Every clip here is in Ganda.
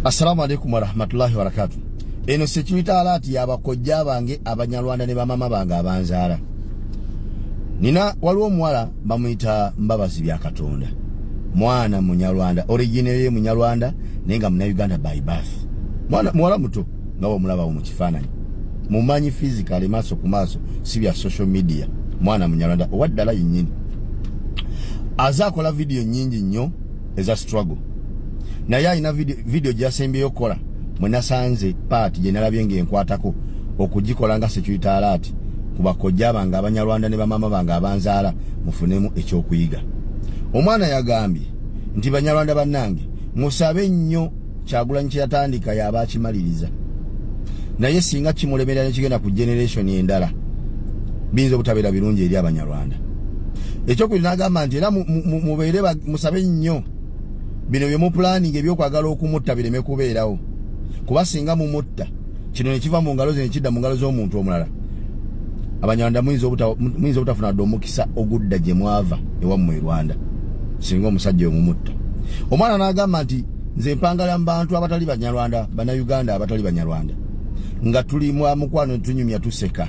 Assalamu alaikum wa rahmatullahi wa barakatuh. Eno security alert y'abakojja bange abanyarwanda ne bamama bange abanzaala. Nina waliwo muwala bamuyita Mbabazi bya Katonda. Mwana munyarwanda, original ye munyarwanda nenga muna Uganda by birth. Muwala muto ngawo mulaba mu kifaananyi. Mumanyi physically maso ku maso si bya social media. Mwana munyarwanda owaddala yennyini. Azakola video nyingi nnyo eza struggle. Na ya ina video jasembe yokola mwenasanze party general enkwatako okugikola nga security alert kubakojja bange abanyarwanda ne bamama bange abanzaala mufunemu ekyokuyiga. Omwana yagambye nti banyarwanda bannange musabe nnyo Kyagulanyi kyatandika yabakimaliriza naye singa kimulemerera nekigenda ku generation endala binzo butabera birungi eri abanyarwanda. Ekyokulina agamba nti era mubeere musabe nnyo bino bye mu planning ebyokwagala okumutta bireme kubeerawo kuba singa mumutta kino ne kiva mu ngalo ze ne kidda mu ngalo z'omuntu omulala abanyarwanda muyinza obutafuna dde omukisa ogudda gye mwava ewammwe Rwanda singa omusajja omumutta. Omwana n'agamba nti nze mpangala mu bantu abatali banyarwanda bannayuganda abatali banyarwanda nga tuli mukwano tunyumya tuseka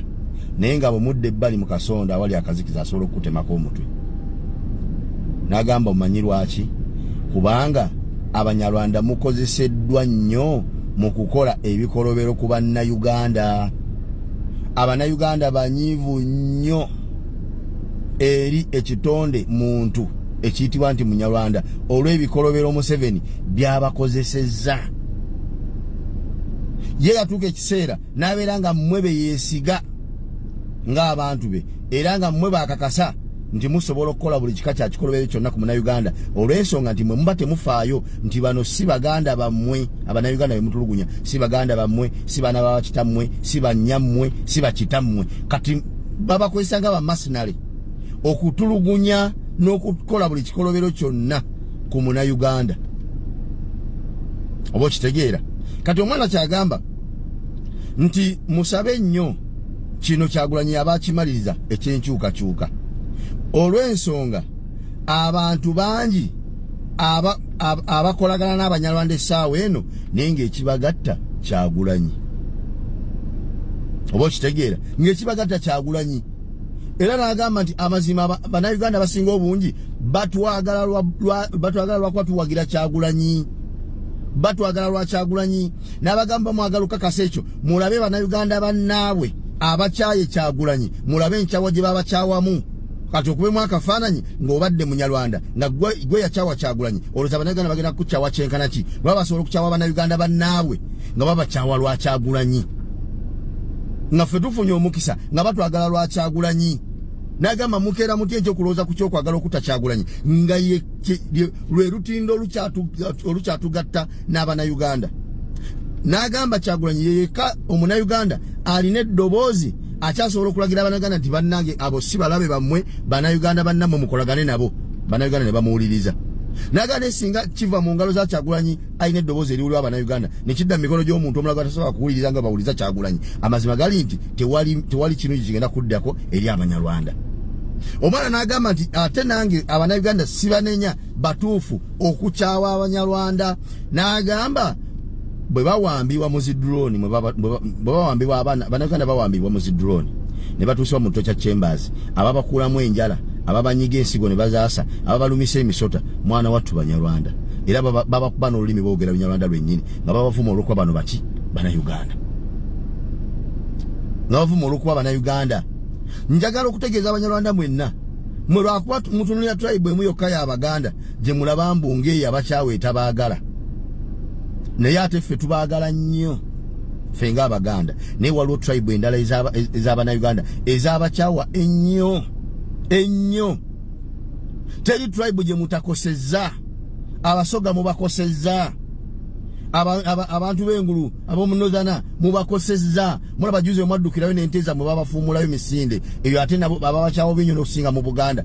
naye nga bwemudde ebbali mu kasonda awali akazikiza asobola okukutemako omutwe. N'agamba omanyi lwaki? Kubanga abanyarwanda mukozeseddwa nnyo mu kukola ebikolobero ku bannayuganda. Abannayuganda banyiivu nnyo eri ekitonde muntu ekiyitibwa nti munyarwanda olw'ebikolobero Museveni byabakozesezza. Ye yatuuka ekiseera n'abeera nga mmwe be yeesiga ng'abantu be era nga mmwe bakakasa nti musobola okukola buli kika kya kikolobero kyonna ku munnayuganda olw'ensonga nti mwe muba temufaayo nti bano si baganda bammwe abannayuganda be mutulugunya si baganda bammwe si baana ba kitammwe si bannyammwe si bakitammwe kati babakozesa nga bamasinale okutulugunya n'okukola buli kikolobero kyonna ku munnayuganda. Oba okitegeera kati omwana kyagamba nti musabe nnyo kino Kyagulanyi abakimaliriza ekyenkyukakyuka olw'ensonga abantu bangi abakolagana n'abanyarwanda essaawa eno naye ng'ekibagatta Kyagulanyi. Oba okitegeera ng'ekibagatta Kyagulanyi era n'agamba nti amazima bannayuganda basinga obungi batwagala lwakuba tuwagira Kyagulanyi batwagala lwa Kyagulanyi n'abagamba mwagala okukakasa ekyo mulabe bannayuganda bannaabwe abakyaye Kyagulanyi mulabe enkyawa gye babakyawamu kati okubemu akafaananyi ng'obadde munyarwanda nga gwe yakyawa Kyagulanyi olowooza bannayuganda bagenda kukyawa kyenkana ki baba basobola okukyawa bannayuganda bannaabwe nga babakyawa lwa Kyagulanyi nga ffe tufunye omukisa nga batwagala lwa Kyagulanyi. N'agamba mukeera mutya ekyokulowooza ku kyokwagala okutta Kyagulanyi nga lwe lutindo olukyatugatta n'abannayuganda. N'agamba Kyagulanyi yeyeka omunnayuganda alina eddoboozi akyasobola okulagira abannayuganda nti bannange abo si balabe bammwe bannayuganda bannammwe mukolagane nabo bannayuganda ne bamuwuliriza. N'agamba singa kiva mu ngalo za Kyagulanyi alina eddoboozi eriwulirwa abannayuganda ne kidda mu mikono gy'omuntu omulaga atasobola kuwuliriza nga bawuliriza Kyagulanyi amazima gali nti tewali kintu kigenda kuddako eri abanyarwanda. Omwana n'agamba nti ate nange abannayuganda si banenya batuufu okukyawa abanyarwanda. N'agamba bwe bawambibwa mu zidroni bwe bawambibwa abannayuganda bawambibwa mu zidroni ne batuusibwa mu Torture Chambers ababakuulamu enjala ababanyiga ensigo ne bazaasa ababalumisa emisota mwana wattu banyarwanda era babakuba n'olulimi boogera lunyarwanda lwennyini nga babavuma olw'okuba bano baki bannayuganda nga bavuma olw'okuba bannayuganda. Njagala okutegeeza abanyarwanda mwenna mwe lwakuba mutunulira tribe emu yokka y'Abaganda gye mulaba mbunga eyo abakyawe etabaagala naye ate ffe tubaagala nnyo ffe ng'Abaganda naye waliwo tribe endala ez'abannayuganda ez'abakyawa ennyo ennyo. Teri tribe gye mutakosezza abasoga mubakosezza abantu b'engulu ab'omunozana mubakosezza mulaba juzi omwaddukirayo n'enteza mwe babafuumulayo misinde eyo ate nabo baba bakyawo b'ennyo n'okusinga mu Buganda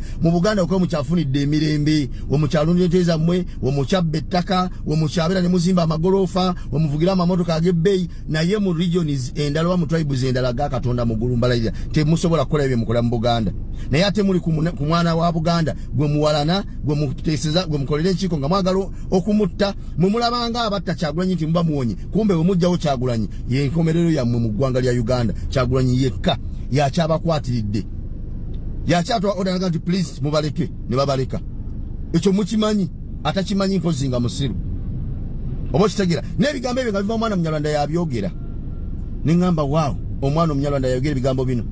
okuba mukyafunidde emirembe wemukyalundira enteza mmwe wemukyabba ettaka wemukyabera ne muzimba amagoloofa wemuvugira amamotoka ag'ebbeeyi naye mu regions endala oba mu tribes endala ga Katonda mugulumbalayira temusobola kukola ebyo mukola mu Buganda naye ate muli ku mwana wa Buganda gwe muwalana gwe muteeseza gwe mukolera enkiiko nga mwagala okumutta mwe mulabanga abatta Kyagulanyi Kyagulanyi nti mba muwonye kumbe we mujjawo Kyagulanyi ye nkomerero yammwe mu ggwanga lya Uganda Kyagulanyi yekka yakyabakwatiridde yakyatwa order nti please mubaleke ne babaleka ekyo mukimanyi atakimanyi nkozi nga musiru obo kitegeera n'ebigambo ebyo nga biva omwana Munyarwanda yabyogera ne ngamba waaw omwana Omunyarwanda yayogera ebigambo bino